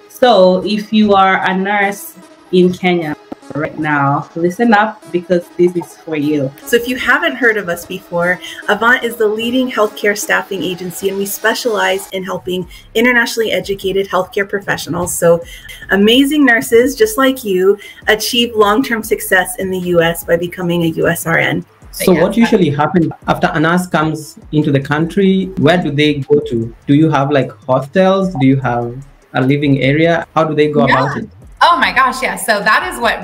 So if you are a nurse in Kenya right now, listen up because this is for you. So if you haven't heard of us before, Avant is the leading healthcare staffing agency, and we specialize in helping internationally educated healthcare professionals, so amazing nurses just like you, achieve long-term success in the US by becoming a USRN. So what usually happens after a nurse comes into the country? Where do they go to? Do you have like hostels? Do you have a living area? How do they go about it? Oh my gosh, yeah. So that is what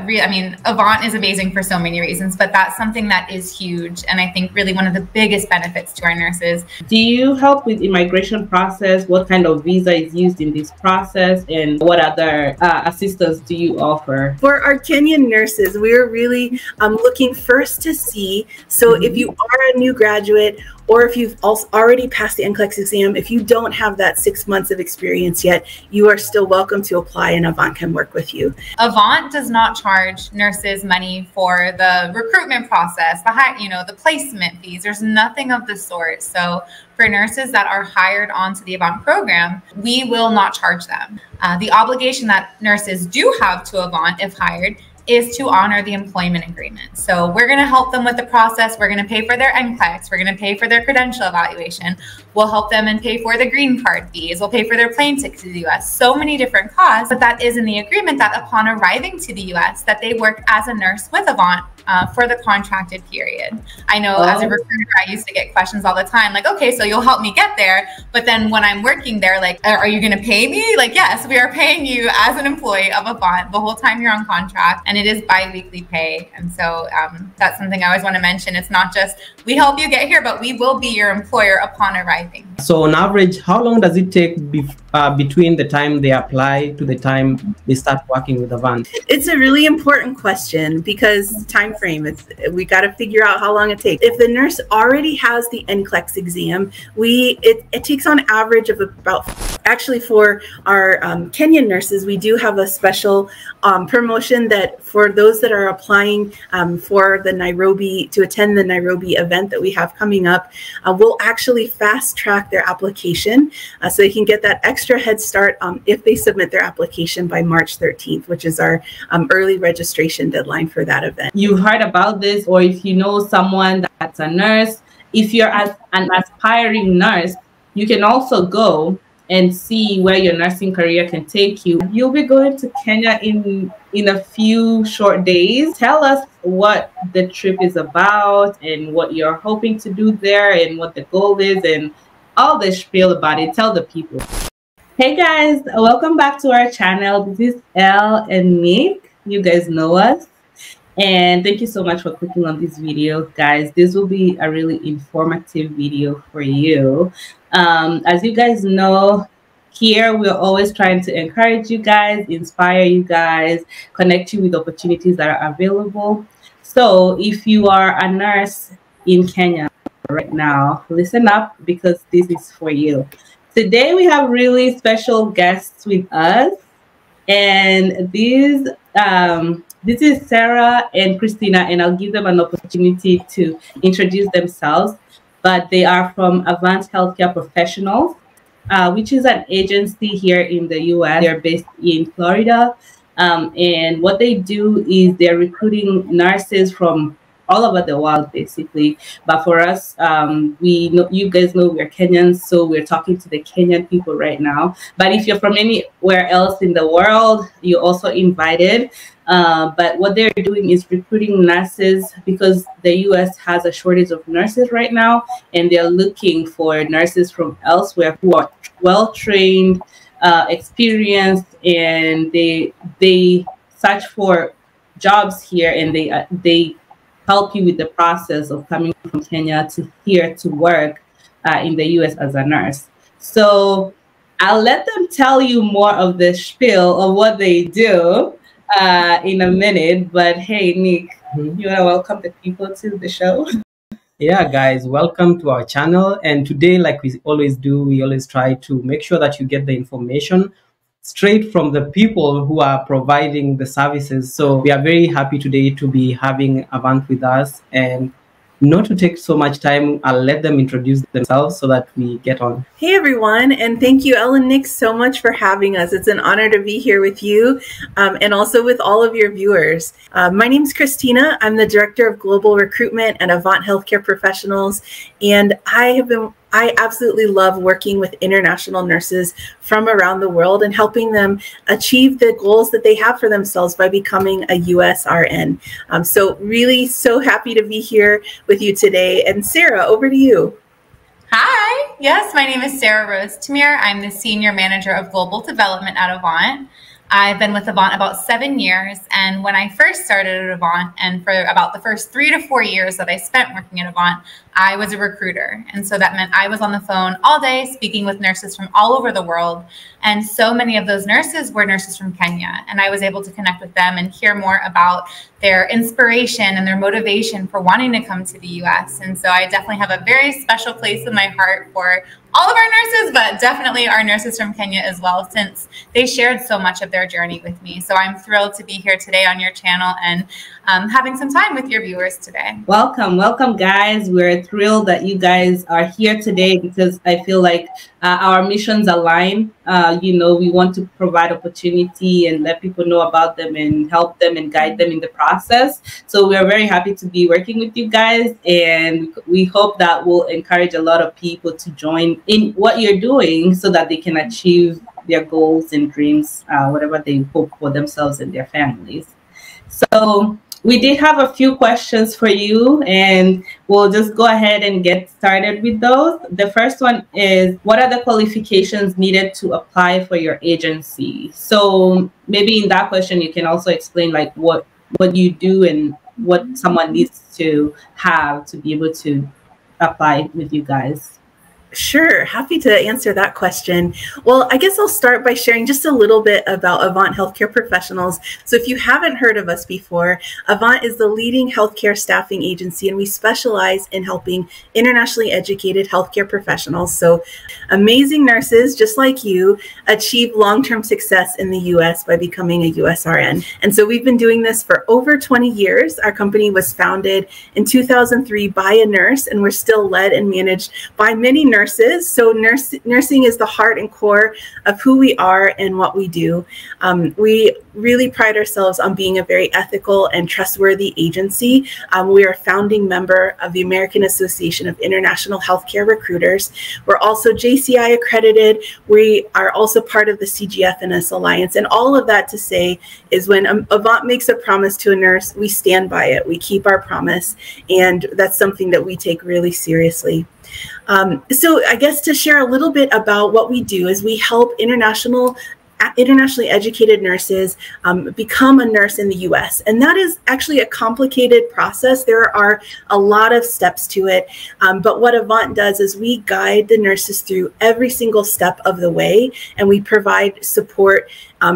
Avant is amazing for so many reasons, but that's something that is huge. And I think really one of the biggest benefits to our nurses. Do you help with immigration process? What kind of visa is used in this process? And what other assistance do you offer? For our Kenyan nurses, we are really looking first to see, so if you are a new graduate, or if you've also already passed the NCLEX exam, if you don't have that 6 months of experience yet, you are still welcome to apply and Avant can work with you. Avant does not charge nurses money for the recruitment process, the placement fees. There's nothing of the sort. So for nurses that are hired onto the Avant program, we will not charge them. The obligation that nurses do have to Avant, if hired, is to honor the employment agreement. So we're going to help them with the process. We're going to pay for their NCLEX. We're going to pay for their credential evaluation. We'll help them and pay for the green card fees. We'll pay for their plane ticket to the US. So many different costs, but that is in the agreement that upon arriving to the US, that they work as a nurse with Avant for the contracted period. I know as a recruiter, I used to get questions all the time, like, okay, so you'll help me get there. But then when I'm working there, like, are you going to pay me? Like, yes, we are paying you as an employee of Avant the whole time you're on contract. And it is bi-weekly pay. And so that's something I always want to mention. It's not just we help you get here, but we will be your employer upon arriving. So on average, how long does it take between the time they apply to the time they start working with Avant? It's a really important question because time frame, we got to figure out how long it takes. If the nurse already has the NCLEX exam, it takes on average of about, actually for our Kenyan nurses, we do have a special promotion that for those that are applying for the to attend the Nairobi event that we have coming up, we'll actually fast track their application so they can get that extra head start if they submit their application by March 13th, which is our early registration deadline for that event. You've heard about this, or if you know someone that's a nurse, if you're an aspiring nurse, you can also go and see where your nursing career can take you. You'll be going to Kenya in a few short days. Tell us what the trip is about and what you're hoping to do there and what the goal is and all the spiel about it. Tell the people. Hey guys, welcome back to our channel. This is Elle and Nick. You guys know us. And thank you so much for clicking on this video, guys. This will be a really informative video for you. As you guys know, here we're always trying to encourage you guys, inspire you guys, connect you with opportunities that are available. So if you are a nurse in Kenya right now, listen up because this is for you. Today we have really special guests with us, and this is Sarah and Christina, and I'll give them an opportunity to introduce themselves. But they are from Avant Healthcare Professionals, which is an agency here in the US. They're based in Florida. And what they do is they're recruiting nurses from all over the world, basically. But for us, you guys know we're Kenyans, so we're talking to the Kenyan people right now. But if you're from anywhere else in the world, you're also invited. But what they're doing is recruiting nurses because the US has a shortage of nurses right now, and they're looking for nurses from elsewhere who are well-trained, experienced, and they search for jobs here, and they help you with the process of coming from Kenya to here to work in the US as a nurse. So I'll let them tell you more of the spiel of what they do in a minute. But hey, Nick, you want to welcome the people to the show? Yeah, guys, welcome to our channel. And today, like we always do, we always try to make sure that you get the information straight from the people who are providing the services. So we are very happy today to be having Avant with us. And not to take so much time, I'll let them introduce themselves so that we get on. Hey everyone, and thank you, Ellen Nick, so much for having us. It's an honor to be here with you and also with all of your viewers. My name is Christina. I'm the Director of Global Recruitment at Avant Healthcare Professionals, and I absolutely love working with international nurses from around the world and helping them achieve the goals that they have for themselves by becoming a USRN. So really so happy to be here with you today. And Sarah, over to you. Hi, yes, my name is Sarah Rose Tamir. I'm the Senior Manager of Global Development at Avant. I've been with Avant about 7 years, and when I first started at Avant, and for about the first 3 to 4 years that I spent working at Avant, I was a recruiter. And so that meant I was on the phone all day speaking with nurses from all over the world. And so many of those nurses were nurses from Kenya. And I was able to connect with them and hear more about their inspiration and their motivation for wanting to come to the US. And so I definitely have a very special place in my heart for all of our nurses, but definitely our nurses from Kenya as well, since they shared so much of their journey with me. So I'm thrilled to be here today on your channel and having some time with your viewers today. Welcome, welcome guys. We're thrilled that you guys are here today because I feel like our missions align. We want to provide opportunity and let people know about them and help them and guide them in the process. So we're very happy to be working with you guys, and we hope that will encourage a lot of people to join in what you're doing so that they can achieve their goals and dreams, whatever they hope for themselves and their families. So we did have a few questions for you, and we'll just go ahead and get started with those. The first one is, what are the qualifications needed to apply for your agency? So maybe in that question, you can also explain like what you do and what someone needs to have to be able to apply with you guys. Sure, happy to answer that question. Well, I guess I'll start by sharing just a little bit about Avant Healthcare Professionals. So if you haven't heard of us before, Avant is the leading healthcare staffing agency, and we specialize in helping internationally educated healthcare professionals, so amazing nurses just like you, achieve long-term success in the US by becoming a USRN. And so we've been doing this for over 20 years. Our company was founded in 2003 by a nurse, and we're still led and managed by many nurses. So nursing is the heart and core of who we are and what we do. We really pride ourselves on being a very ethical and trustworthy agency. We are a founding member of the American Association of International Healthcare Recruiters. We're also JCI accredited. We are also part of the CGFNS Alliance. And all of that to say is when Avant makes a promise to a nurse, we stand by it. We keep our promise. And that's something that we take really seriously. So I guess to share a little bit about what we do is we help internationally educated nurses become a nurse in the US. And that is actually a complicated process. There are a lot of steps to it. But what Avant does is we guide the nurses through every single step of the way, and we provide support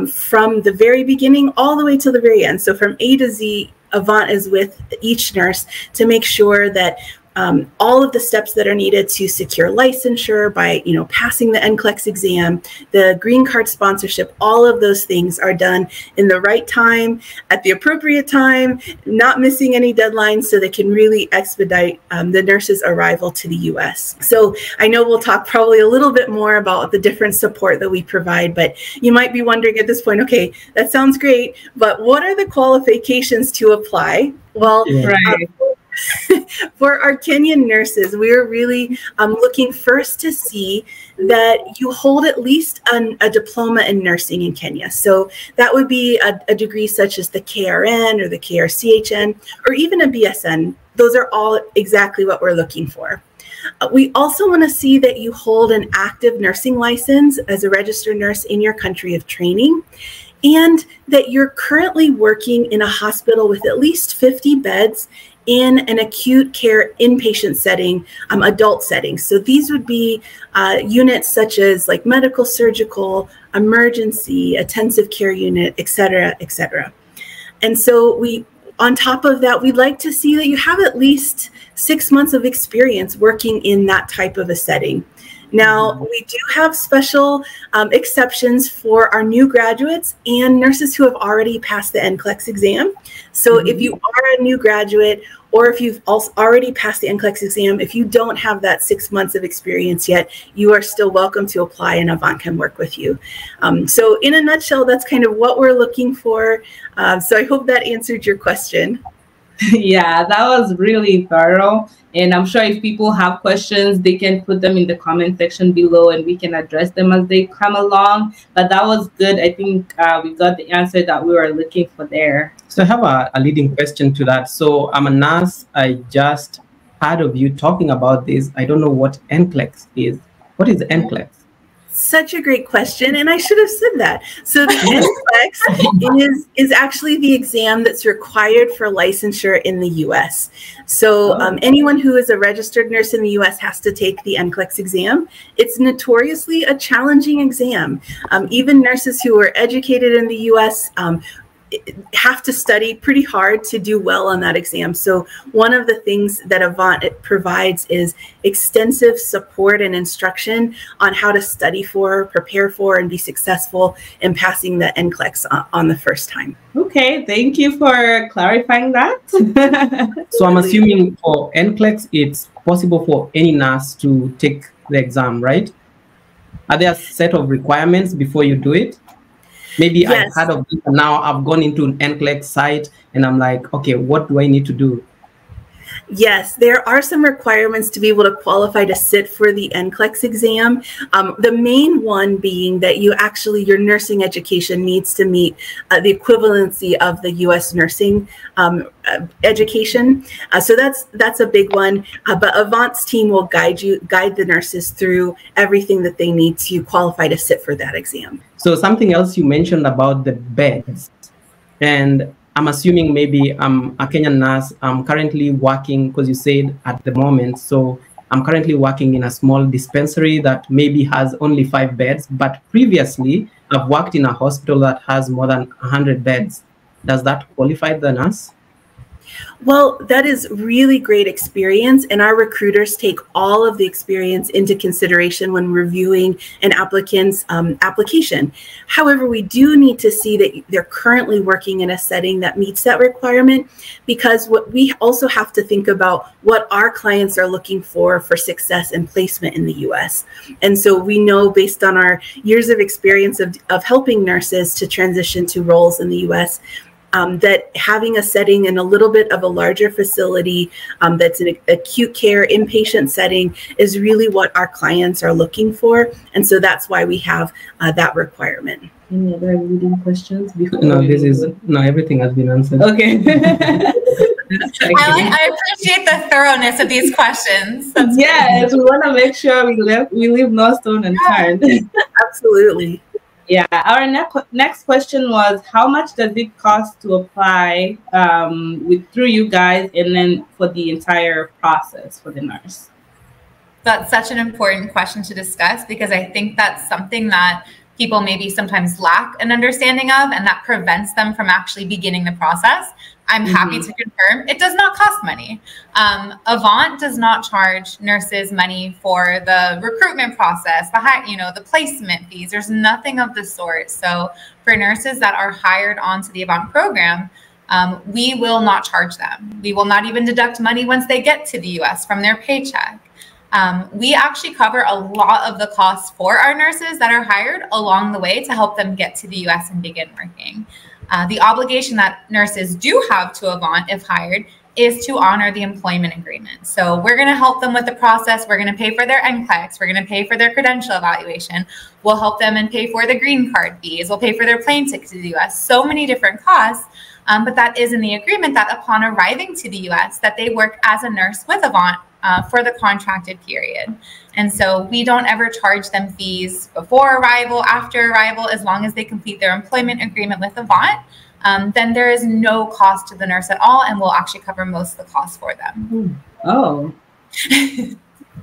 from the very beginning all the way to the very end. So from A to Z, Avant is with each nurse to make sure that all of the steps that are needed to secure licensure by, passing the NCLEX exam, the green card sponsorship, all of those things are done in the right time, at the appropriate time, not missing any deadlines, so they can really expedite the nurse's arrival to the US. So I know we'll talk probably a little bit more about the different support that we provide, but you might be wondering at this point, okay, that sounds great, but what are the qualifications to apply? Well, right. For our Kenyan nurses, we're really looking first to see that you hold at least a diploma in nursing in Kenya. So that would be a degree such as the KRN or the KRCHN or even a BSN. Those are all exactly what we're looking for. We also want to see that you hold an active nursing license as a registered nurse in your country of training, and that you're currently working in a hospital with at least 50 beds in an acute care inpatient setting, adult setting. So these would be units such as like medical, surgical, emergency, intensive care unit, et cetera, et cetera. And so on top of that, we'd like to see that you have at least 6 months of experience working in that type of a setting. Now, we do have special exceptions for our new graduates and nurses who have already passed the NCLEX exam. So if you are a new graduate or if you've also already passed the NCLEX exam, if you don't have that 6 months of experience yet, you are still welcome to apply, and Avant can work with you. So in a nutshell, that's kind of what we're looking for. So I hope that answered your question. Yeah, that was really thorough. And I'm sure if people have questions, they can put them in the comment section below and we can address them as they come along. But that was good. I think we got the answer that we were looking for there. So I have a leading question to that. So I'm a nurse. I just heard of you talking about this. I don't know what NCLEX is. What is NCLEX? Such a great question, and I should have said that. So the NCLEX is actually the exam that's required for licensure in the U.S. So anyone who is a registered nurse in the U.S. has to take the NCLEX exam. It's notoriously a challenging exam. Even nurses who are educated in the U.S. Have to study pretty hard to do well on that exam. So one of the things that Avant provides is extensive support and instruction on how to study for, prepare for, and be successful in passing the NCLEX on the first time. Okay, thank you for clarifying that. So I'm assuming for NCLEX, it's possible for any nurse to take the exam, right? Are there a set of requirements before you do it? Maybe yes. I've heard of it, and now I've gone into an NCLEX site and I'm like, okay, what do I need to do? Yes, there are some requirements to be able to qualify to sit for the NCLEX exam. The main one being that your nursing education needs to meet the equivalency of the U.S. nursing education. So that's a big one. But Avant's team will guide the nurses through everything that they need to qualify to sit for that exam. So something else you mentioned about the beds, and I'm assuming maybe I'm a Kenyan nurse. I'm currently working, because you said at the moment, so I'm currently working in a small dispensary that maybe has only 5 beds, but previously I've worked in a hospital that has more than 100 beds. Does that qualify the nurse? Well, that is really great experience, and our recruiters take all of the experience into consideration when reviewing an applicant's application. However, we do need to see that they're currently working in a setting that meets that requirement, because what we also have to think about what our clients are looking for success and placement in the U.S. And so we know, based on our years of experience of helping nurses to transition to roles in the U.S., that having a setting in a little bit of a larger facility that's an acute care inpatient setting is really what our clients are looking for. And so that's why we have that requirement. Any other leading questions? No, everything has been answered. Okay. I appreciate the thoroughness of these questions. Yes, we want to make sure we leave no stone unturned. Absolutely. Yeah, our next question was, how much does it cost to apply through you guys, and then for the entire process for the nurse? That's such an important question to discuss, because I think that's something that people maybe sometimes lack an understanding of, and that prevents them from actually beginning the process. I'm happy to confirm it does not cost money. Avant does not charge nurses money for the recruitment process, the placement fees. There's nothing of the sort. So for nurses that are hired onto the Avant program, we will not charge them. We will not even deduct money once they get to the US from their paycheck. We actually cover a lot of the costs for our nurses that are hired along the way to help them get to the US and begin working. The obligation that nurses do have to Avant, if hired, is to honor the employment agreement. So we're going to help them with the process. We're going to pay for their NCLEX. We're going to pay for their credential evaluation. We'll help them and pay for the green card fees. We'll pay for their plane ticket to the US. So many different costs. But that is in the agreement that upon arriving to the US, that they work as a nurse with Avant for the contracted period. And so we don't ever charge them fees before arrival, after arrival, as long as they complete their employment agreement with Avant. Then there is no cost to the nurse at all, and we'll actually cover most of the costs for them. Oh.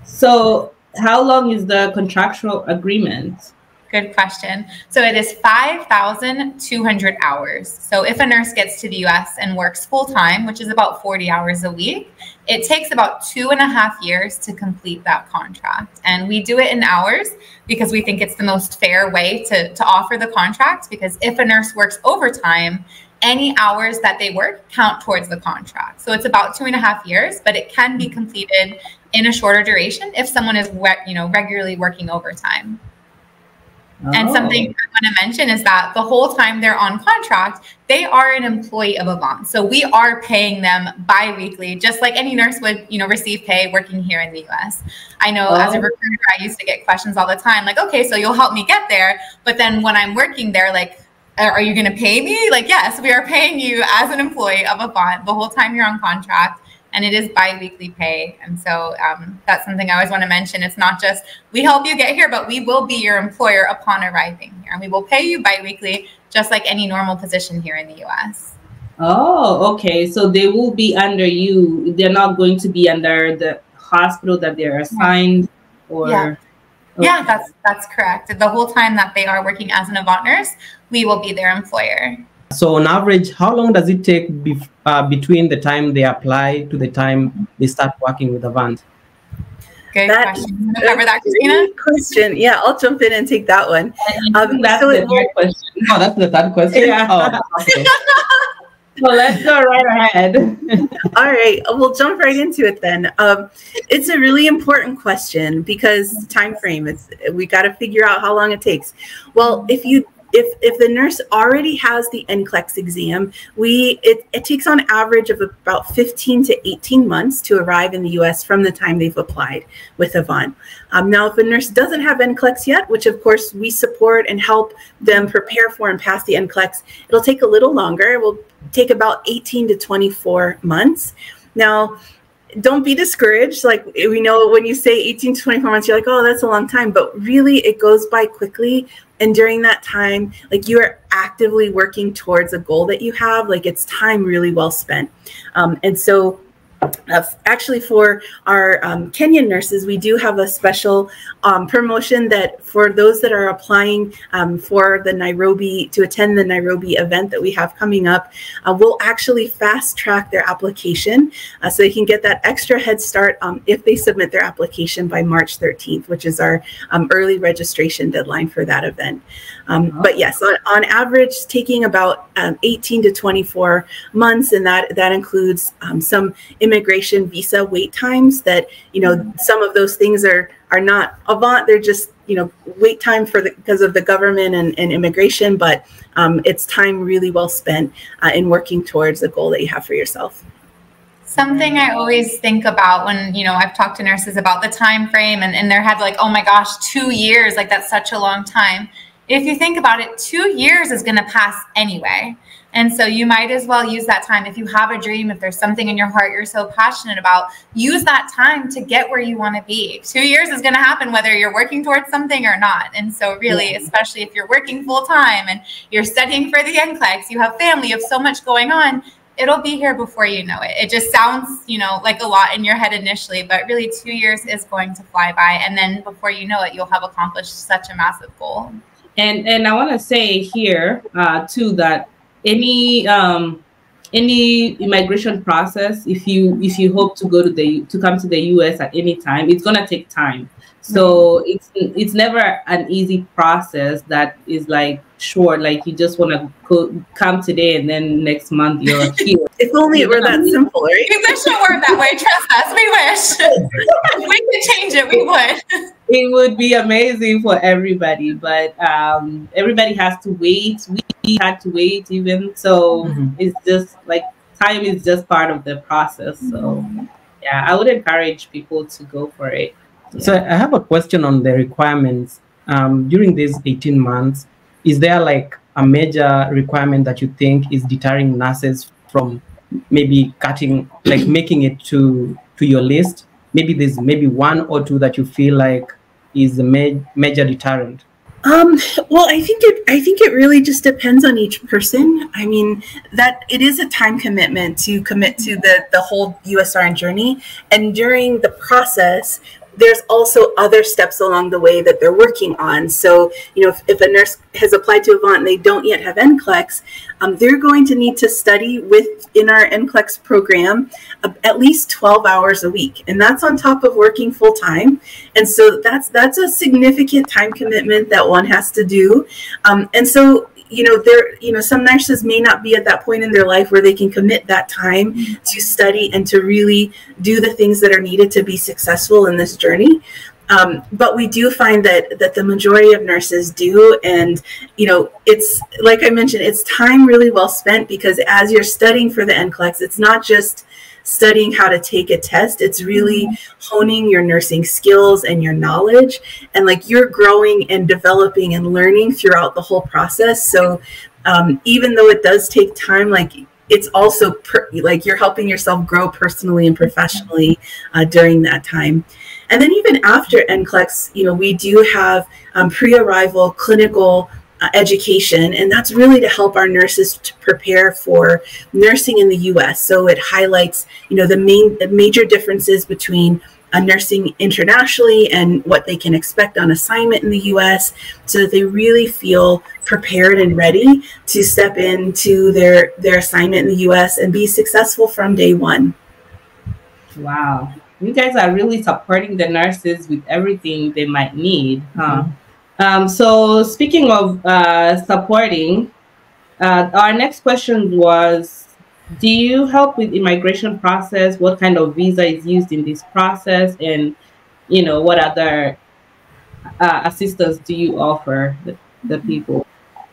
So how long is the contractual agreement? Good question. So it is 5,200 hours. So if a nurse gets to the US and works full-time, which is about 40 hours a week, it takes about 2.5 years to complete that contract. And we do it in hours because we think it's the most fair way to offer the contract, because if a nurse works overtime any hours that they work count towards the contract. So it's about 2.5 years, but it can be completed in a shorter duration if someone is, regularly working overtime. And something I want to mention is that the whole time they're on contract, they are an employee of Avant. So we are paying them bi-weekly, just like any nurse would, receive pay working here in the US. I know as a recruiter, I used to get questions all the time, like, okay, so you'll help me get there. But then when I'm working there, like, are you going to pay me? Like, yes, we are paying you as an employee of Avant the whole time you're on contract. And it is bi-weekly pay. And so that's something I always want to mention. It's not just we help you get here, but we will be your employer upon arriving here. And we will pay you bi-weekly, just like any normal position here in the US. Oh, okay. So they will be under you. They're not going to be under the hospital that they're assigned or... Yeah. Okay. Yeah, that's correct. The whole time that they are working as an Avant nurse, we will be their employer. So on average, how long does it take between the time they apply to the time they start working with Avant? Good question. Cover that, Christina? Question. Yeah, I'll jump in and take that one. That's the third question. Oh, that's the third question? Yeah. Oh, okay. Well, let's go right ahead. All right, we'll jump right into it then. It's a really important question because time frame. We got to figure out how long it takes. Well, if the nurse already has the NCLEX exam, it takes on average of about 15 to 18 months to arrive in the US from the time they've applied with Avant. Now, if a nurse doesn't have NCLEX yet, which of course we support and help them prepare for and pass the NCLEX, it'll take a little longer. It will take about 18 to 24 months. Now, don't be discouraged. Like, we know when you say 18 to 24 months, you're like, oh, that's a long time. But really, it goes by quickly. And during that time, like, you are actively working towards a goal that you have. Like, it's time really well spent. And so actually, for our Kenyan nurses, we do have a special promotion that for those that are applying for the to attend the Nairobi event that we have coming up, we'll actually fast track their application so they can get that extra head start if they submit their application by March 13th, which is our early registration deadline for that event. But yes, on average, taking about 18 to 24 months, and that includes some immigration visa wait times that, some of those things are not Avant, they're just, wait time because of the government and immigration, but it's time really well spent in working towards the goal that you have for yourself. Something I always think about when, I've talked to nurses about the time frame and in their head, like, oh my gosh, 2 years, like that's such a long time. If you think about it, 2 years is going to pass anyway. And so you might as well use that time. If you have a dream, if there's something in your heart you're so passionate about, use that time to get where you want to be. 2 years is going to happen whether you're working towards something or not. And so really, especially if you're working full time and you're studying for the NCLEX, you have family, you have so much going on, it'll be here before you know it. It just sounds, like a lot in your head initially, but really 2 years is going to fly by. And then before you know it, you'll have accomplished such a massive goal. And I want to say here too that any immigration process, if you hope to come to the US at any time, it's gonna take time. So it's never an easy process that is like short, like you just want to come today and then next month you're here. If only it were that simple, right? We wish it were that way. Trust us, we wish. If we could change it, we would. It would be amazing for everybody, but everybody has to wait. We had to wait even. So it's just like time is just part of the process. So yeah, I would encourage people to go for it. Yeah. So I have a question on the requirements. During these 18 months, is there like a major requirement that you think is deterring nurses from maybe making it to your list? Maybe there's one or two that you feel like is a major deterrent. Well, I think it really just depends on each person. I mean, that it is a time commitment to commit to the whole USRN journey, and during the process, there's also other steps along the way that they're working on. So, if a nurse has applied to Avant and they don't yet have NCLEX, they're going to need to study in our NCLEX program at least 12 hours a week. And that's on top of working full time. And so that's a significant time commitment that one has to do. And so, some nurses may not be at that point in their life where they can commit that time to study and to really do the things that are needed to be successful in this journey. But we do find that the majority of nurses do. And, it's like I mentioned, it's time really well spent, because as you're studying for the NCLEX, it's not just studying how to take a test. It's really honing your nursing skills and your knowledge, and like you're growing and developing and learning throughout the whole process. So even though it does take time, like it's also like you're helping yourself grow personally and professionally during that time. And then even after NCLEX, we do have pre-arrival clinical education, and that's really to help our nurses to prepare for nursing in the U.S. So it highlights, the major differences between nursing internationally and what they can expect on assignment in the U.S., so that they really feel prepared and ready to step into their assignment in the U.S. and be successful from day one. Wow. You guys are really supporting the nurses with everything they might need, huh? So speaking of supporting, our next question was, do you help with immigration process? What kind of visa is used in this process? And, what other assistance do you offer the people,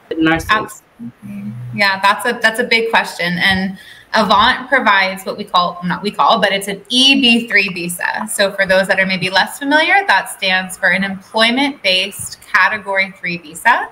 the nurses? Absolutely. Yeah, that's a big question. And Avant provides what but it's an EB3 visa. So for those that are maybe less familiar, that stands for an employment-based Category 3 visa.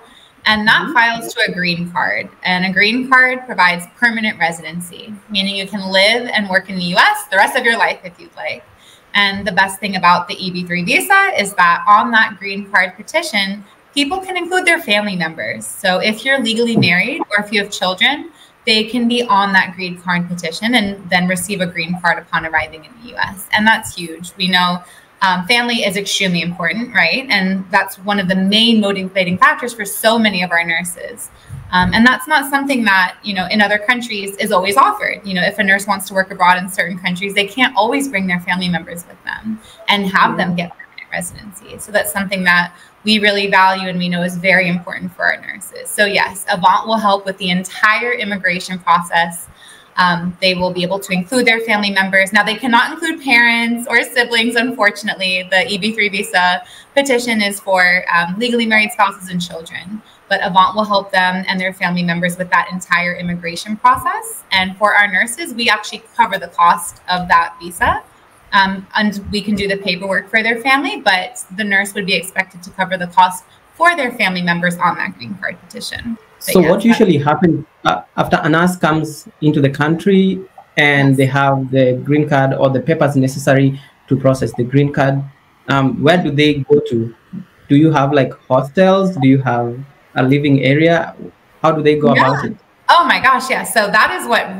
And that files to a green card. And a green card provides permanent residency, meaning you can live and work in the US the rest of your life if you'd like. And the best thing about the EB3 visa is that on that green card petition, people can include their family members. So if you're legally married or if you have children, they can be on that green card petition and then receive a green card upon arriving in the US. And that's huge. We know family is extremely important, right? And that's one of the main motivating factors for so many of our nurses. And that's not something that, in other countries is always offered. If a nurse wants to work abroad in certain countries, they can't always bring their family members with them and have them get permanent residency. So that's something that we really value and we know is very important for our nurses. So yes, Avant will help with the entire immigration process. They will be able to include their family members. Now, they cannot include parents or siblings, unfortunately. The EB3 visa petition is for legally married spouses and children. But Avant will help them and their family members with that entire immigration process. And for our nurses, we actually cover the cost of that visa. And we can do the paperwork for their family, but the nurse would be expected to cover the cost for their family members on that green card petition. So what usually happens after a nurse comes into the country and they have the green card or the papers necessary to process the green card, where do they go to? Do you have like hostels? Do you have a living area? How do they go about it? Oh my gosh, yeah. So that is what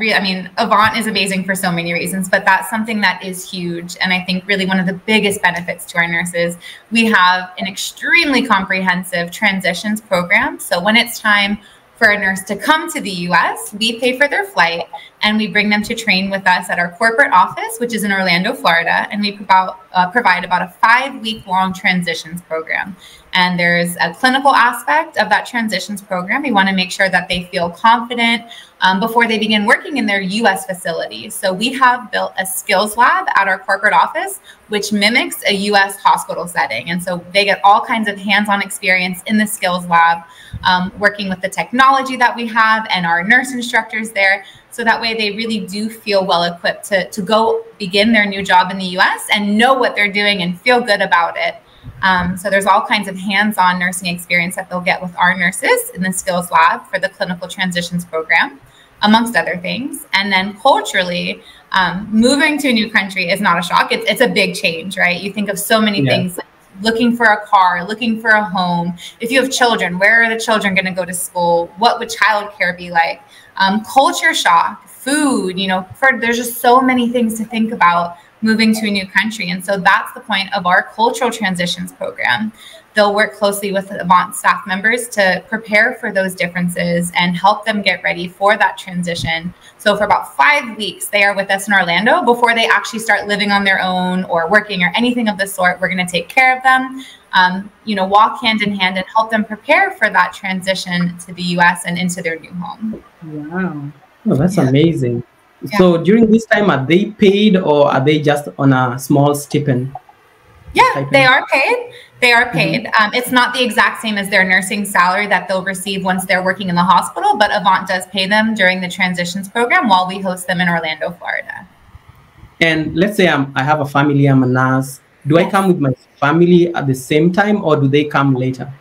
Avant is amazing for so many reasons, but that's something that is huge. And I think really one of the biggest benefits to our nurses, we have an extremely comprehensive transitions program. So when it's time for a nurse to come to the US, we pay for their flight and we bring them to train with us at our corporate office, which is in Orlando, Florida. And we provide about a 5-week-long transitions program. And there's a clinical aspect of that transitions program. We want to make sure that they feel confident before they begin working in their US facilities. So we have built a skills lab at our corporate office, which mimics a US hospital setting. And so they get all kinds of hands-on experience in the skills lab, working with the technology that we have and our nurse instructors there. So that way they really do feel well equipped to go begin their new job in the US and know what they're doing and feel good about it. So there's all kinds of hands-on nursing experience that they'll get with our nurses in the skills lab for the clinical transitions program, amongst other things. And then culturally, moving to a new country is not a shock. It's a big change, right? You think of so many things, like looking for a car, looking for a home. If you have children, where are the children going to go to school? What would childcare be like? Culture shock, food, there's just so many things to think about moving to a new country. And so that's the point of our cultural transitions program. They'll work closely with Avant staff members to prepare for those differences and help them get ready for that transition. So for about 5 weeks, they are with us in Orlando before they actually start living on their own or working or anything of the sort. We're going to take care of them. walk hand in hand and help them prepare for that transition to the US and into their new home. Wow. Oh, that's amazing. So during this time, are they paid or are they just on a small stipend? Yeah, they are paid. They are paid. It's not the exact same as their nursing salary that they'll receive once they're working in the hospital, but Avant does pay them during the transitions program while we host them in Orlando, Florida. And let's say I have a family, I'm a nurse. Do I come with my family at the same time or do they come later?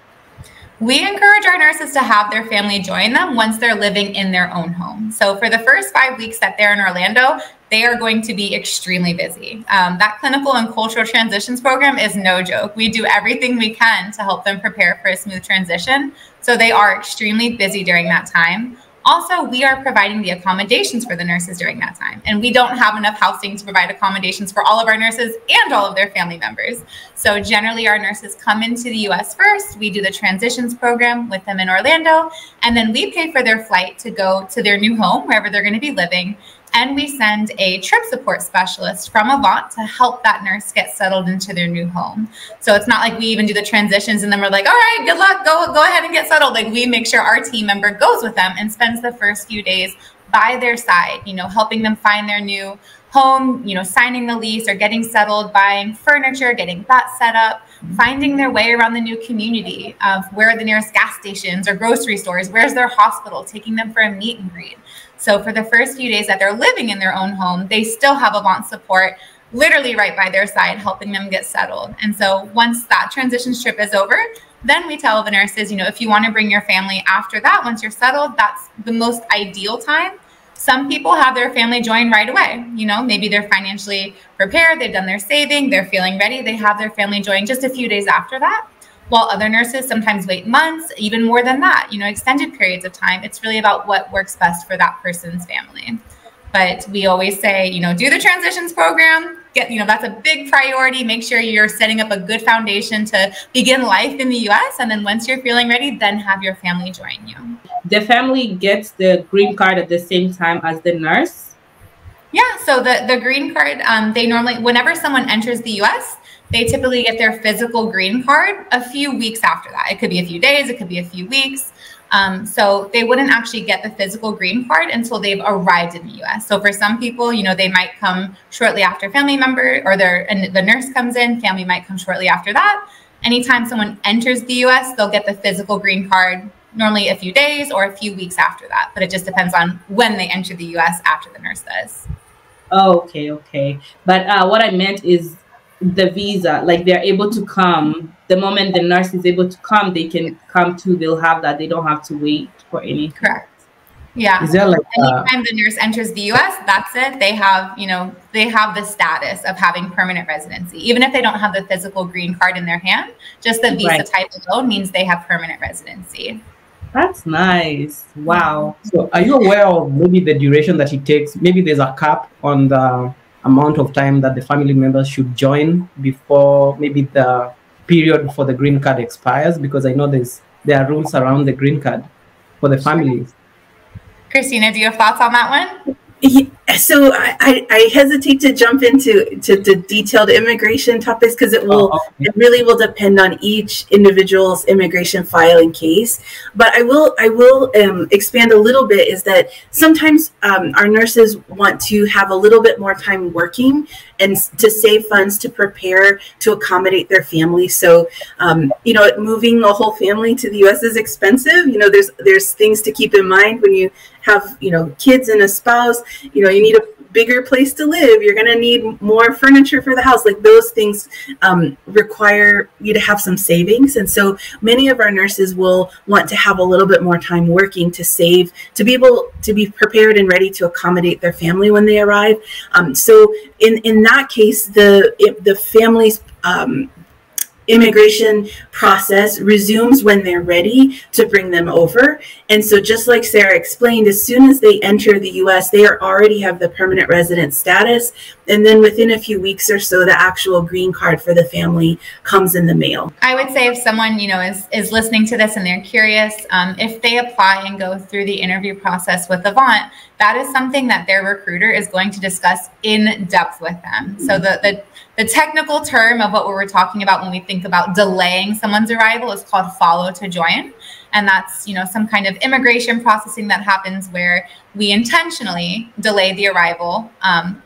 We encourage our nurses to have their family join them once they're living in their own home. So for the first 5 weeks that they're in Orlando, they are going to be extremely busy. That clinical and cultural transitions program is no joke. We do everything we can to help them prepare for a smooth transition. So they are extremely busy during that time. Also, we are providing the accommodations for the nurses during that time. And we don't have enough housing to provide accommodations for all of our nurses and all of their family members. So generally, our nurses come into the US first. We do the transitions program with them in Orlando. And then we pay for their flight to go to their new home, wherever they're going to be living. And we send a trip support specialist from Avant to help that nurse get settled into their new home. So it's not like we even do the transitions and then we're like, all right, good luck, go ahead and get settled. Like we make sure our team member goes with them and spends the first few days by their side, helping them find their new home, signing the lease or getting settled, buying furniture, getting that set up, finding their way around the new community of where are the nearest gas stations or grocery stores, where's their hospital, taking them for a meet and greet. So for the first few days that they're living in their own home, they still have Avant support literally right by their side, helping them get settled. And so once that transition trip is over, then we tell the nurses, if you want to bring your family after that, once you're settled, that's the most ideal time. Some people have their family join right away. Maybe they're financially prepared, they've done their saving, they're feeling ready, they have their family join just a few days after that. While other nurses sometimes wait months, even more than that, extended periods of time. It's really about what works best for that person's family. But we always say, do the transitions program, that's a big priority. Make sure you're setting up a good foundation to begin life in the US. And then once you're feeling ready, then have your family join you. The family gets the green card at the same time as the nurse? Yeah, so the green card, they normally, whenever someone enters the US, they typically get their physical green card a few weeks after that. It could be a few days, it could be a few weeks. So they wouldn't actually get the physical green card until they've arrived in the US. So for some people, they might come shortly after family member or the nurse comes in, family might come shortly after that. Anytime someone enters the US, they'll get the physical green card normally a few days or a few weeks after that. But it just depends on when they enter the US after the nurse does. Oh, okay. But what I meant is the visa, like they're able to come the moment the nurse is able to come, they can come too. They'll have that. They don't have to wait for anything. Correct. Yeah. Is there like anytime the nurse enters the US, that's it. They have, they have the status of having permanent residency. Even if they don't have the physical green card in their hand, just the visa type alone means they have permanent residency. That's nice. Wow. So are you aware of maybe the duration that it takes? Maybe there's a cap on the amount of time that the family members should join before maybe the period for the green card expires, because I know there are rules around the green card for the families. Christina, do you have thoughts on that one? Yeah, so I hesitate to jump into detailed immigration topics because it really will depend on each individual's immigration filing case. But I will expand a little bit, is that sometimes our nurses want to have a little bit more time working and to save funds to prepare to accommodate their family. So moving a whole family to the US is expensive. There's things to keep in mind when you have kids and a spouse. You need a bigger place to live. You're going to need more furniture for the house. Like those things require you to have some savings. And so many of our nurses will want to have a little bit more time working to save, to be able to be prepared and ready to accommodate their family when they arrive. So in that case, the family's immigration process resumes when they're ready to bring them over. And so just like Sarah explained, as soon as they enter the US, they already have the permanent resident status. And then within a few weeks or so, the actual green card for the family comes in the mail. I would say if someone, is listening to this and they're curious, if they apply and go through the interview process with Avant, that is something that their recruiter is going to discuss in depth with them. So the The technical term of what we were talking about when we think about delaying someone's arrival is called follow to join. And that's, you know, some kind of immigration processing that happens where we intentionally delay the arrival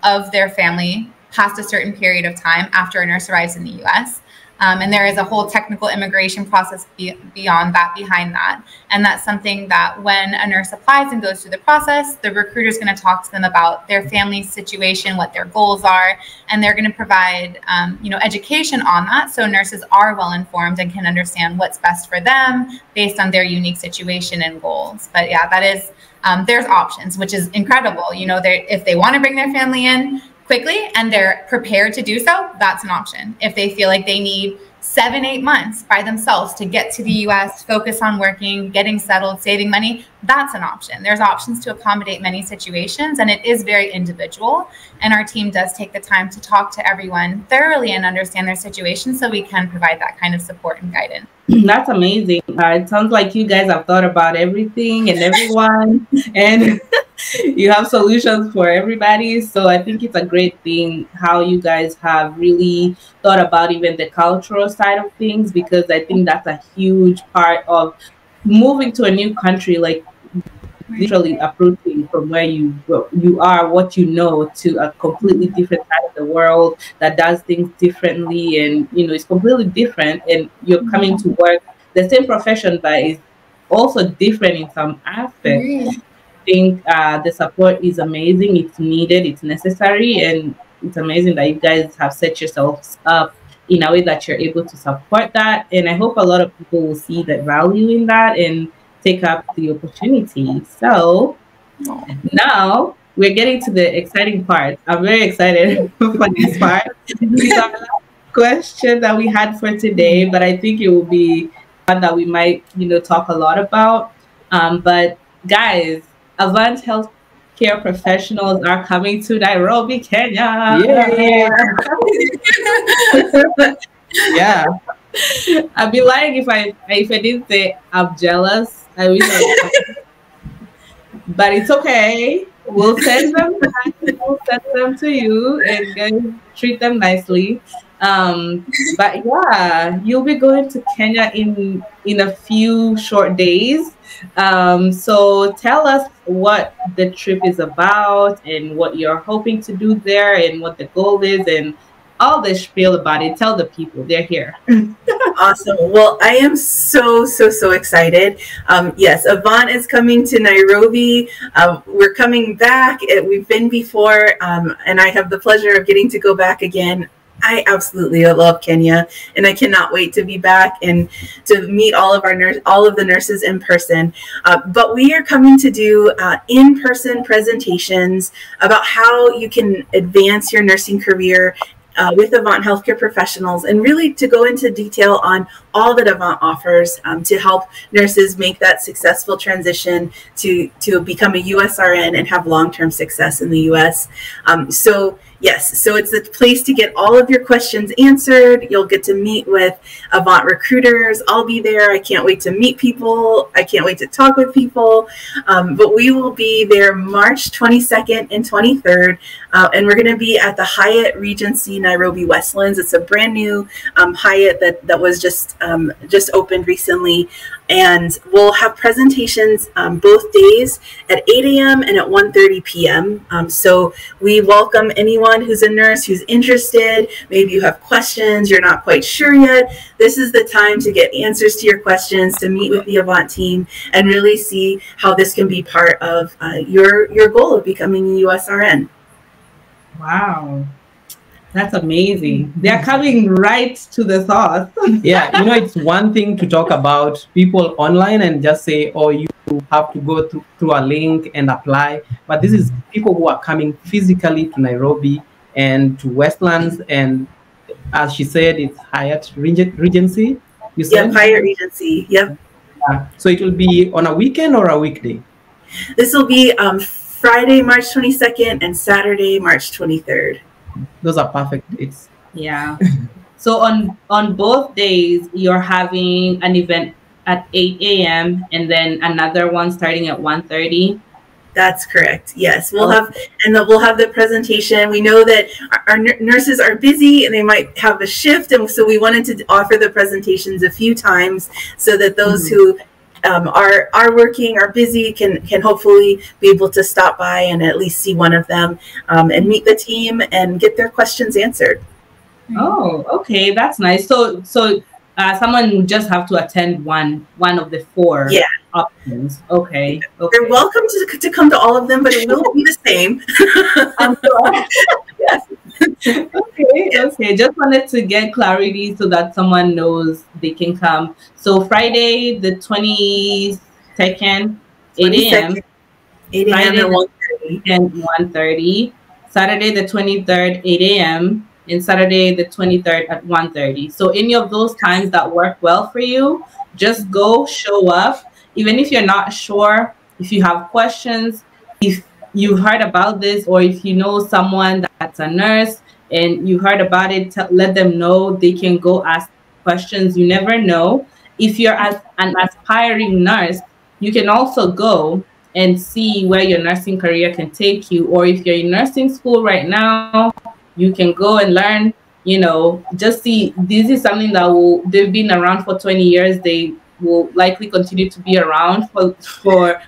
of their family past a certain period of time after a nurse arrives in the US. And there is a whole technical immigration process beyond that, behind that. And that's something that when a nurse applies and goes through the process, the recruiter is going to talk to them about their family's situation, what their goals are, and they're going to provide, you know, education on that. So nurses are well informed and can understand what's best for them based on their unique situation and goals. But yeah, that is, there's options, which is incredible. You know, if they want to bring their family in quickly and they're prepared to do so, that's an option. If they feel like they need 7-8 months by themselves to get to the US, focus on working, getting settled, saving money, that's an option. There's options to accommodate many situations, and it is very individual. And our team does take the time to talk to everyone thoroughly and understand their situation so we can provide that kind of support and guidance. That's amazing. It sounds like you guys have thought about everything and everyone, and you have solutions for everybody. So I think it's a great thing how you guys have really thought about even the cultural side of things, because I think that's a huge part of moving to a new country, like literally approaching from where you are, what you know, to a completely different side of the world that does things differently, and you know, it's completely different, and you're coming to work the same profession but is also different in some aspects. I think the support is amazing, it's needed, it's necessary, and it's amazing that you guys have set yourselves up in a way that you're able to support that. And I hope a lot of people will see the value in that and take up the opportunity. So now we're getting to the exciting part. I'm very excited for this part. These are the last question that we had for today, but I think it will be one that we might, you know, talk a lot about. But guys, Avant Healthcare Professionals are coming to Nairobi, Kenya. Yeah. Yeah. I'd be lying if I didn't say I'm jealous. I wish I but it's okay. We'll send them back. We'll send them to you and guys treat them nicely. But yeah, you'll be going to Kenya in a few short days. So tell us what the trip is about and what you're hoping to do there and what the goal is and all the spiel about it. Tell the people they're here. Awesome. Well, I am so excited. Yes, Avant is coming to Nairobi. We're coming back. We've been before, and I have the pleasure of getting to go back again. I absolutely love Kenya, and I cannot wait to be back and to meet all of the nurses in person. But we are coming to do in-person presentations about how you can advance your nursing career with Avant Healthcare Professionals, and really to go into detail on all that Avant offers to help nurses make that successful transition to become a USRN and have long-term success in the US. Yes, so it's a place to get all of your questions answered. You'll get to meet with Avant recruiters. I'll be there. I can't wait to meet people. I can't wait to talk with people. But we will be there March 22nd and 23rd. And we're going to be at the Hyatt Regency Nairobi Westlands. It's a brand new Hyatt that was just opened recently. And we'll have presentations both days at 8 a.m. and at 1:30 p.m. So we welcome anyone who's a nurse who's interested. Maybe you have questions, you're not quite sure yet. This is the time to get answers to your questions, to meet with the Avant team, and really see how this can be part of your goal of becoming a USRN. Wow. That's amazing. They're coming right to the source. Yeah, you know, it's one thing to talk about people online and just say, oh, you have to go through a link and apply. But this is people who are coming physically to Nairobi and to Westlands. And as she said, it's Hyatt Regency. You said? Yep, Hyatt Regency. Yep. So it will be on a weekend or a weekday? This will be Friday, March 22nd and Saturday, March 23rd. Those are perfect dates. Yeah. So on both days, you're having an event at 8 a.m. and then another one starting at 1:30. That's correct. Yes, we'll have the presentation. We know that our nurses are busy and they might have a shift, and so we wanted to offer the presentations a few times so that those who are working, are busy, can hopefully be able to stop by and at least see one of them and meet the team and get their questions answered. Oh, okay, that's nice. So someone would just have to attend one of the 4 options. Okay. They're welcome to come to all of them, but it will be the same. I'm sure. Yes. Okay. Just wanted to get clarity so that someone knows they can come. So Friday, the 22nd, 8 a.m. 8 a.m. and 1:30. Saturday, the 23rd, 8 a.m. and Saturday, the 23rd at 1:30. So any of those times that work well for you, just go, show up. Even if you're not sure, if you have questions, if you've heard about this, or if you know someone that's a nurse and you heard about it, let them know. They can go ask questions. You never know. If you're an aspiring nurse, you can also go and see where your nursing career can take you. Or if you're in nursing school right now, you can go and learn, just see. This is something that they've been around for 20 years. They will likely continue to be around for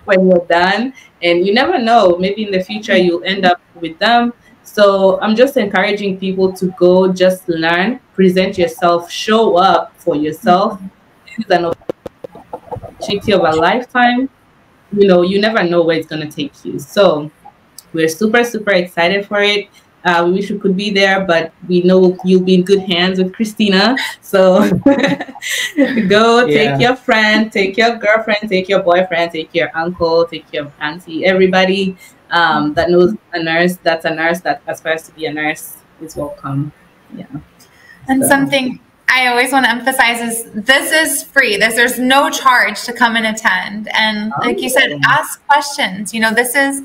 when you're done. And you never know, maybe in the future you'll end up with them. So I'm just encouraging people to go, just learn, present yourself, show up for yourself. This is an opportunity of a lifetime. You never know where it's going to take you. So we're super, super excited for it. We wish we could be there, but we know you'll be in good hands with Christina. So go, take your friend, take your girlfriend, take your boyfriend, take your uncle, take your auntie, everybody that knows a nurse, that's a nurse, that aspires to be a nurse is welcome. Yeah. And something I always want to emphasize is this is free. There's no charge to come and attend. And like you said, ask questions. This is,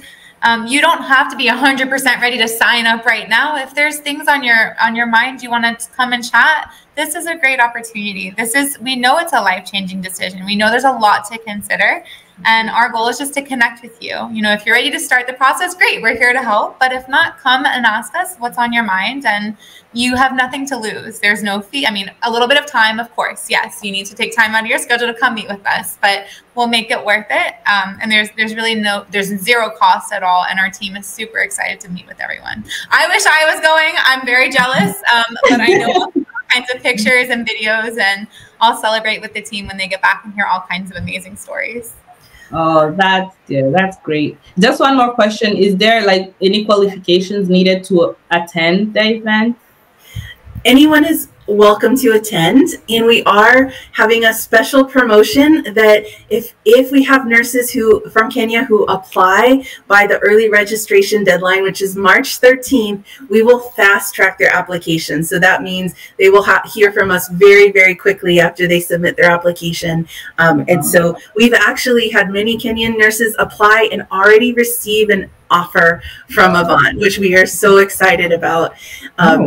you don't have to be 100% ready to sign up right now. If there's things on your mind you want to come and chat, this is a great opportunity. We know it's a life-changing decision. We know there's a lot to consider. And our goal is just to connect with you. If you're ready to start the process, great. We're here to help. But if not, come and ask us what's on your mind. And you have nothing to lose. There's no fee. I mean, a little bit of time, of course. Yes, you need to take time out of your schedule to come meet with us. But we'll make it worth it. And there's zero cost at all. And our team is super excited to meet with everyone. I wish I was going. I'm very jealous. But I know all kinds of pictures and videos. And I'll celebrate with the team when they get back and hear all kinds of amazing stories. Oh, that's great. Just one more question. Is there any qualifications needed to attend the event? Anyone is welcome to attend, and we are having a special promotion that if we have nurses from Kenya who apply by the early registration deadline, which is March 13th, we will fast track their application. So that means they will hear from us very, very quickly after they submit their application. And so we've actually had many Kenyan nurses apply and already receive an offer from Avant, which we are so excited about.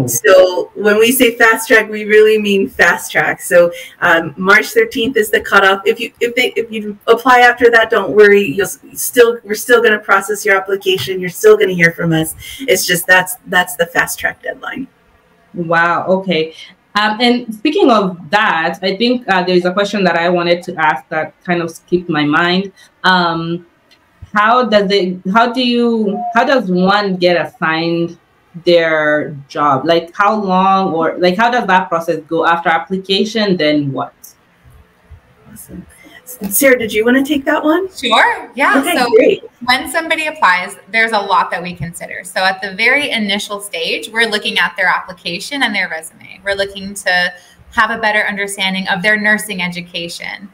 So when we say fast track, we really mean fast track. So March 13th is the cutoff. If you apply after that, don't worry. We're still going to process your application. You're still going to hear from us. It's just that's the fast track deadline. Wow. Okay. And speaking of that, I think there's a question that I wanted to ask that kind of skipped my mind. How does one get assigned their job? How long, or how does that process go after application? Then what? Awesome. Sarah, did you want to take that one? Sure. Yeah. Okay, so great. When somebody applies, there's a lot that we consider. So at the very initial stage, we're looking at their application and their resume. We're looking to have a better understanding of their nursing education.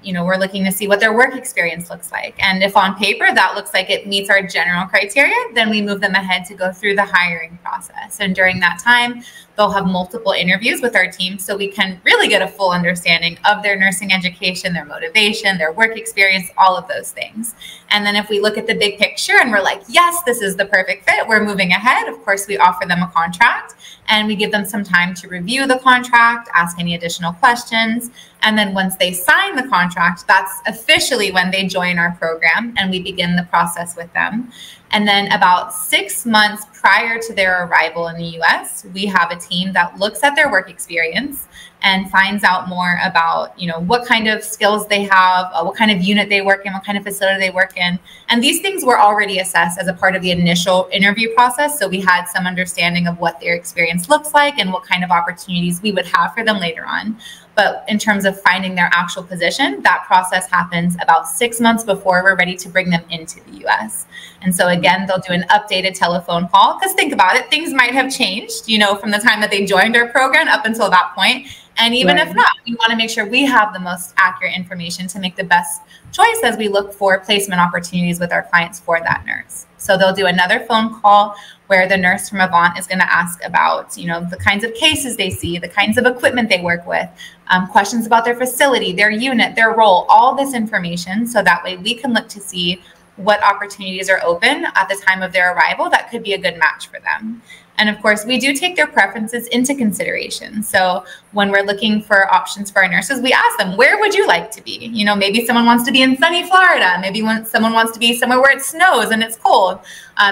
We're looking to see what their work experience looks like. And if on paper that looks like it meets our general criteria, then we move them ahead to go through the hiring process. And during that time, they'll have multiple interviews with our team so we can really get a full understanding of their nursing education, their motivation, their work experience, all of those things. And then if we look at the big picture and we're like, yes, this is the perfect fit, we're moving ahead. Of course, we offer them a contract and we give them some time to review the contract, ask any additional questions. And then once they sign the contract, that's officially when they join our program and we begin the process with them. And then about 6 months prior to their arrival in the US, we have a team that looks at their work experience and finds out more about, what kind of skills they have, what kind of unit they work in, what kind of facility they work in. And these things were already assessed as a part of the initial interview process. So we had some understanding of what their experience looks like and what kind of opportunities we would have for them later on. But in terms of finding their actual position, that process happens about 6 months before we're ready to bring them into the US. And so again, they'll do an updated telephone call, because think about it, things might have changed, from the time that they joined our program up until that point. And even if not, we want to make sure we have the most accurate information to make the best choice as we look for placement opportunities with our clients for that nurse. So they'll do another phone call where the nurse from Avant is going to ask about, the kinds of cases they see, the kinds of equipment they work with, questions about their facility, their unit, their role, all this information. So that way we can look to see what opportunities are open at the time of their arrival that could be a good match for them. And of course, we do take their preferences into consideration. So when we're looking for options for our nurses, we ask them, where would you like to be? Maybe someone wants to be in sunny Florida. Maybe someone wants to be somewhere where it snows and it's cold.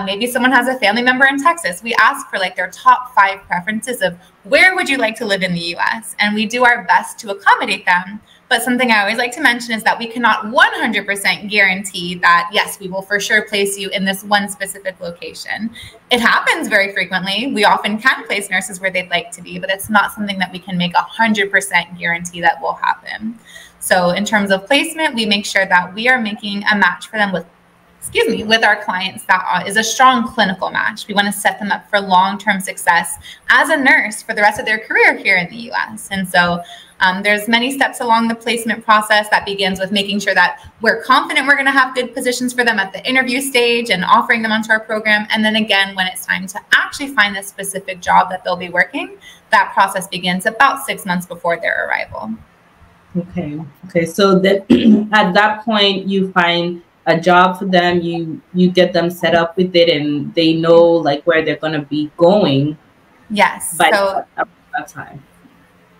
Maybe someone has a family member in Texas. We ask for their top 5 preferences of where would you like to live in the US? And we do our best to accommodate them. But something I always like to mention is that we cannot 100% guarantee that, yes, we will for sure place you in this one specific location. It happens very frequently. We often can place nurses where they'd like to be, but it's not something that we can make 100% guarantee that will happen. So in terms of placement, we make sure that we are making a match for them with our clients that is a strong clinical match. We want to set them up for long-term success as a nurse for the rest of their career here in the US. And so there's many steps along the placement process that begins with making sure that we're confident we're going to have good positions for them at the interview stage and offering them onto our program. And then again, when it's time to actually find the specific job that they'll be working, that process begins about 6 months before their arrival. Okay. So that at that point, you find a job for them, you get them set up with it, and they know where they're going to be going. Yes. So that time.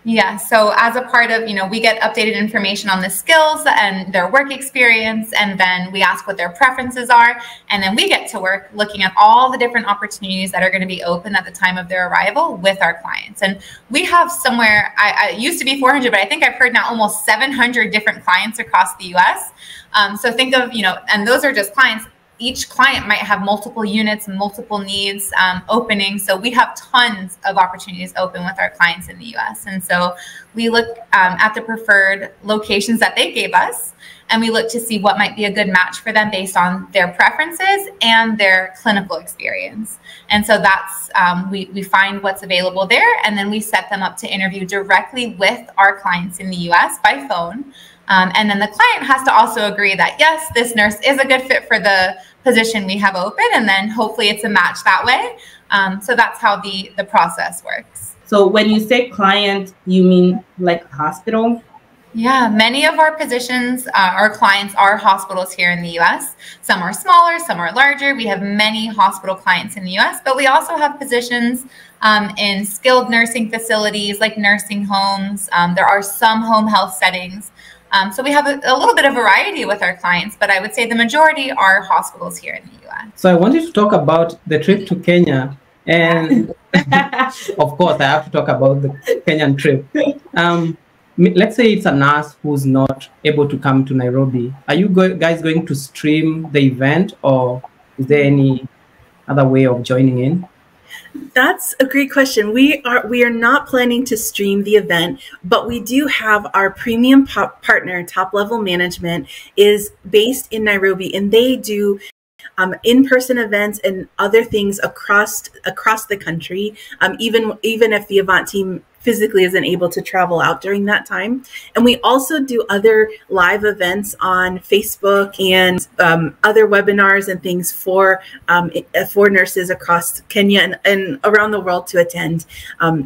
Yeah. So as a part of, we get updated information on the skills and their work experience, and then we ask what their preferences are. And then we get to work looking at all the different opportunities that are going to be open at the time of their arrival with our clients. And we have somewhere, I used to be 400, but I think I've heard now almost 700 different clients across the US. So think of, and those are just clients. Each client might have multiple units and multiple needs opening. So we have tons of opportunities open with our clients in the US. And so we look at the preferred locations that they gave us, and we look to see what might be a good match for them based on their preferences and their clinical experience. And so that's, we find what's available there, and then we set them up to interview directly with our clients in the US by phone. And then the client has to also agree that, yes, this nurse is a good fit for the position we have open, and then hopefully it's a match that way. So that's how the process works. So when you say client, you mean hospital? Yeah, many of our positions, our clients are hospitals here in the US. Some are smaller, some are larger. We have many hospital clients in the US, but we also have positions in skilled nursing facilities like nursing homes. There are some home health settings. So we have a little bit of variety with our clients, but I would say the majority are hospitals here in the US. So I wanted to talk about the trip to Kenya. And of course, I have to talk about the Kenyan trip. Let's say it's a nurse who's not able to come to Nairobi. Are you guys going to stream the event, or is there any other way of joining in? That's a great question. We are not planning to stream the event, but we do have our premium partner, Top Level Management, is based in Nairobi, and they do in-person events and other things across the country, even if the Avant team physically isn't able to travel out during that time. And we also do other live events on Facebook and other webinars and things for nurses across Kenya and around the world to attend.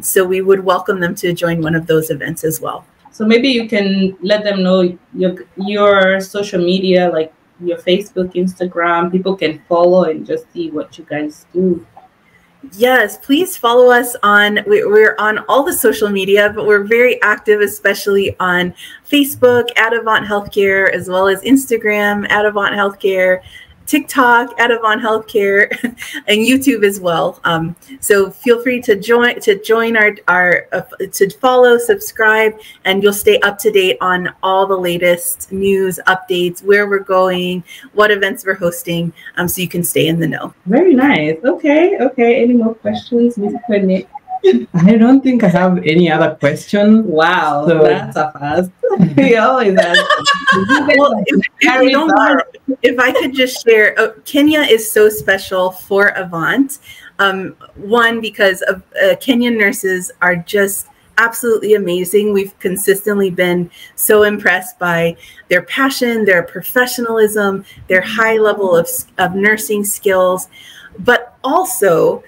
So we would welcome them to join one of those events as well. So maybe you can let them know your social media, like your Facebook, Instagram. People can follow and just see what you guys do. Yes, please follow us on, we're on all the social media, but we're very active, especially on Facebook at Avant Healthcare, as well as Instagram at Avant Healthcare, TikTok at Avant Healthcare, and YouTube as well. So feel free to join to follow, subscribe, and you'll stay up to date on all the latest news, updates, where we're going, what events we're hosting, so you can stay in the know. Very nice. Okay. Any more questions, Mr. Nick? I don't think I have any other question. Wow, so, that's a fast. He always has. Well, if you don't mind, if I could just share, Kenya is so special for Avant. One, because of Kenyan nurses are just absolutely amazing. We've consistently been so impressed by their passion, their professionalism, their high level of nursing skills, but also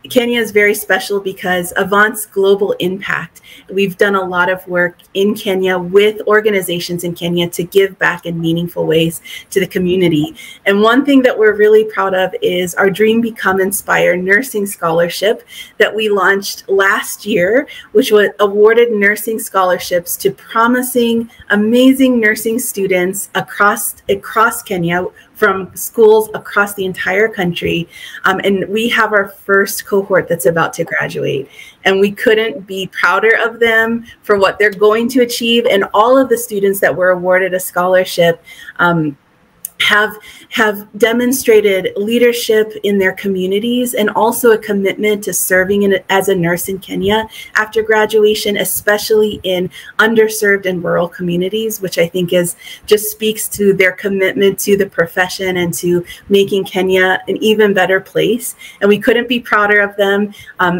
Kenya is very special because Avant's global impact. We've done a lot of work in Kenya with organizations in Kenya to give back in meaningful ways to the community. And one thing that we're really proud of is our Dream Become Inspire Nursing Scholarship that we launched last year, which was awarded nursing scholarships to promising, amazing nursing students across Kenya, from schools across the entire country. And we have our first cohort that's about to graduate. And we couldn't be prouder of them for what they're going to achieve. And all of the students that were awarded a scholarship have demonstrated leadership in their communities and also a commitment to serving as a nurse in Kenya after graduation, especially in underserved and rural communities, which I think just speaks to their commitment to the profession and to making Kenya an even better place. And we couldn't be prouder of them.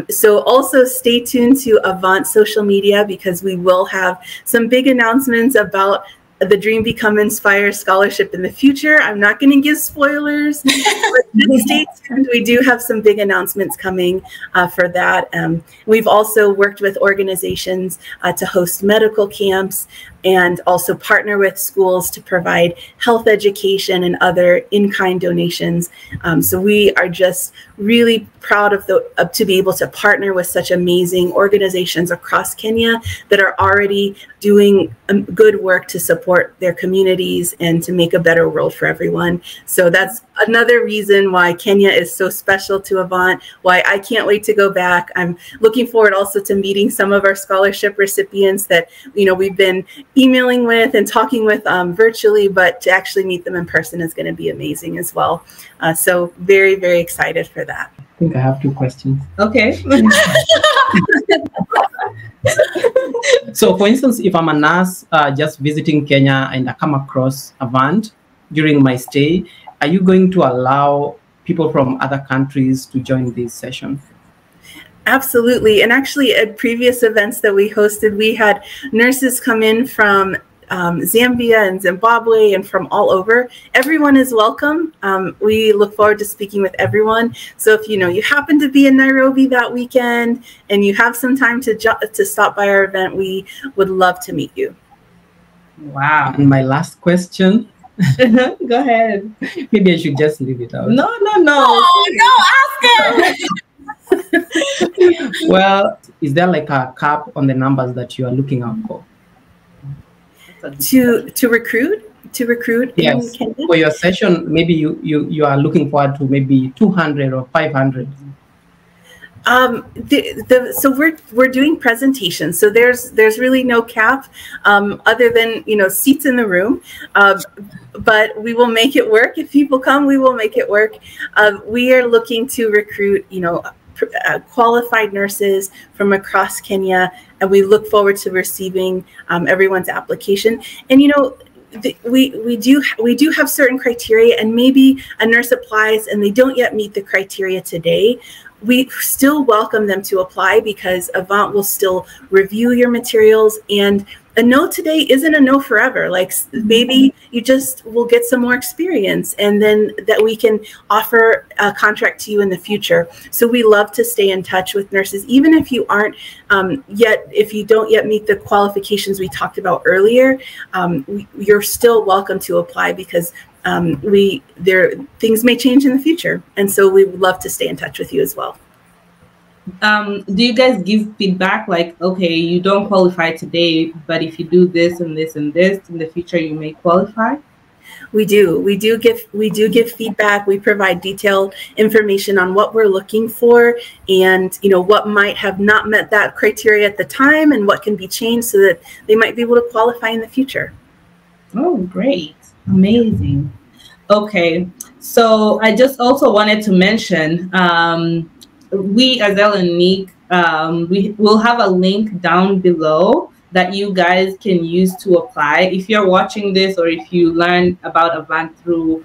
So also stay tuned to Avant social media, because we will have some big announcements about the Dream Become Inspire Scholarship in the future. I'm not going to give spoilers, but just stay tuned. We do have some big announcements coming for that. We've also worked with organizations to host medical camps and also partner with schools to provide health education and other in-kind donations. So we are just really proud of to be able to partner with such amazing organizations across Kenya that are already doing good work to support their communities and to make a better world for everyone. So that's another reason why Kenya is so special to Avant, why I can't wait to go back. I'm looking forward also to meeting some of our scholarship recipients that we've been emailing with and talking with virtually, but to actually meet them in person is going to be amazing as well. So very, very excited for that. I think I have 2 questions. Okay. So for instance, if I'm a nurse just visiting Kenya and I come across Avant during my stay, are you going to allow people from other countries to join this session? Absolutely. And actually at previous events that we hosted, we had nurses come in from Zambia and Zimbabwe and from all over. Everyone is welcome. We look forward to speaking with everyone. So if you happen to be in Nairobi that weekend and you have some time to stop by our event, we would love to meet you. Wow. And my last question. Go ahead. Maybe I should just leave it out. No. Oh, no, ask it. Well, is there like a cap on the numbers that you are looking out for? To recruit yes. in Kenya? For your session, maybe you are looking forward to maybe 200 or 500. So we're doing presentations, so there's really no cap other than seats in the room, but we will make it work. If people come, we will make it work. We are looking to recruit qualified nurses from across Kenya, and we look forward to receiving everyone's application. And we do have certain criteria, and maybe a nurse applies and they don't yet meet the criteria today. We still welcome them to apply, because Avant will still review your materials, and a no today isn't a no forever. Like maybe you just will get some more experience, and then that we can offer a contract to you in the future. So we love to stay in touch with nurses, even if you aren't if you don't yet meet the qualifications we talked about earlier. You're still welcome to apply, because things may change in the future, and so we would love to stay in touch with you as well. Do you guys give feedback like, okay, you don't qualify today, but if you do this and this and this in the future, you may qualify? We do. We do give feedback. We provide detailed information on what we're looking for, and what might have not met that criteria at the time, and what can be changed so that they might be able to qualify in the future. Oh, great! Amazing. Okay, so I just also wanted to mention, we as LNIC, we will have a link down below that you guys can use to apply. If you're watching this, or if you learn about Avant through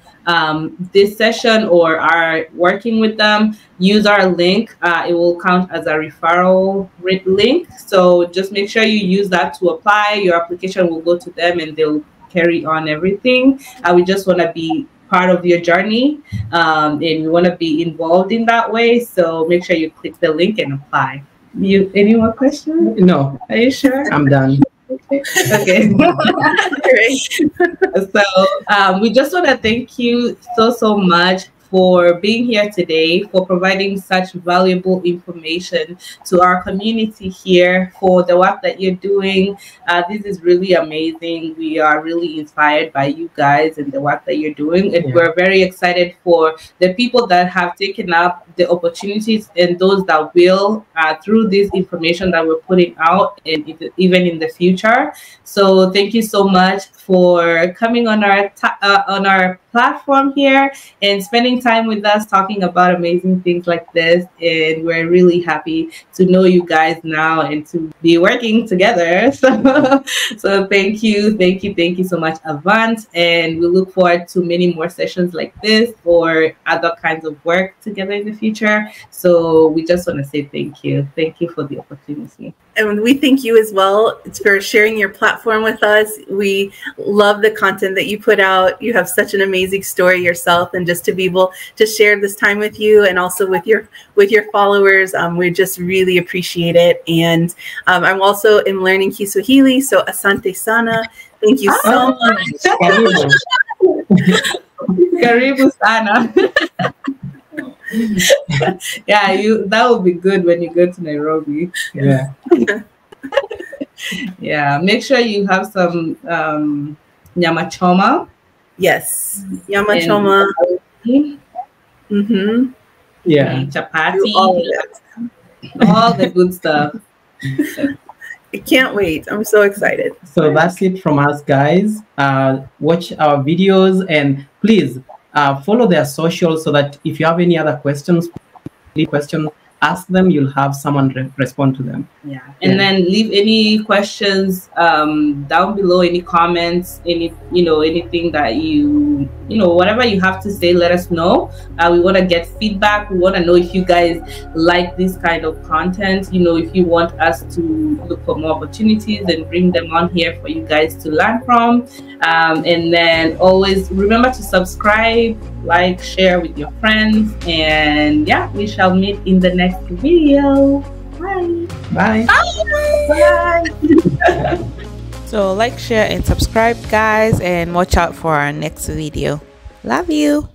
this session or are working with them, use our link. It will count as a referral link. So just make sure you use that to apply. Your application will go to them and they'll carry on everything. We just want to be part of your journey, and we want to be involved in that way. So make sure you click the link and apply. Any more questions? No. Are you sure? I'm done. Okay. Great. So we just want to thank you so much for being here today, for providing such valuable information to our community here, for the work that you're doing. This is really amazing. We are really inspired by you guys and the work that you're doing. And we're very excited for the people that have taken up the opportunities and those that will through this information that we're putting out, and even in the future. So thank you so much for coming on our platform here and spending time with us talking about amazing things like this. And we're really happy to know you guys now and to be working together. So thank you so much, Avant, and we look forward to many more sessions like this or other kinds of work together in the future. So we just want to say thank you for the opportunity. And we thank you as well for sharing your platform with us. We love the content that you put out. You have such an amazing story yourself, and just to be able to share this time with you and also with your followers, we just really appreciate it. And I'm also in learning Kiswahili, so asante sana. Thank you so much. Karibu sana. Yeah, that would be good when you go to Nairobi. Yeah. Yeah, make sure you have some nyama choma. Yes, nyama choma. Mm-hmm. Yeah, chapati, all the good stuff. I can't wait. I'm so excited. So that's it from us, guys. Watch our videos and please follow their socials so that if you have any other questions, ask them. You'll have someone respond to them. Yeah, and then leave any questions down below, any comments, anything that whatever you have to say, let us know. We want to get feedback. We want to know if you guys like this kind of content. If you want us to look for more opportunities and bring them on here for you guys to learn from. And then always remember to subscribe, like, share with your friends, and yeah, we shall meet in the next video. Bye. Bye. Bye. So like, share, and subscribe, guys, and watch out for our next video. Love you.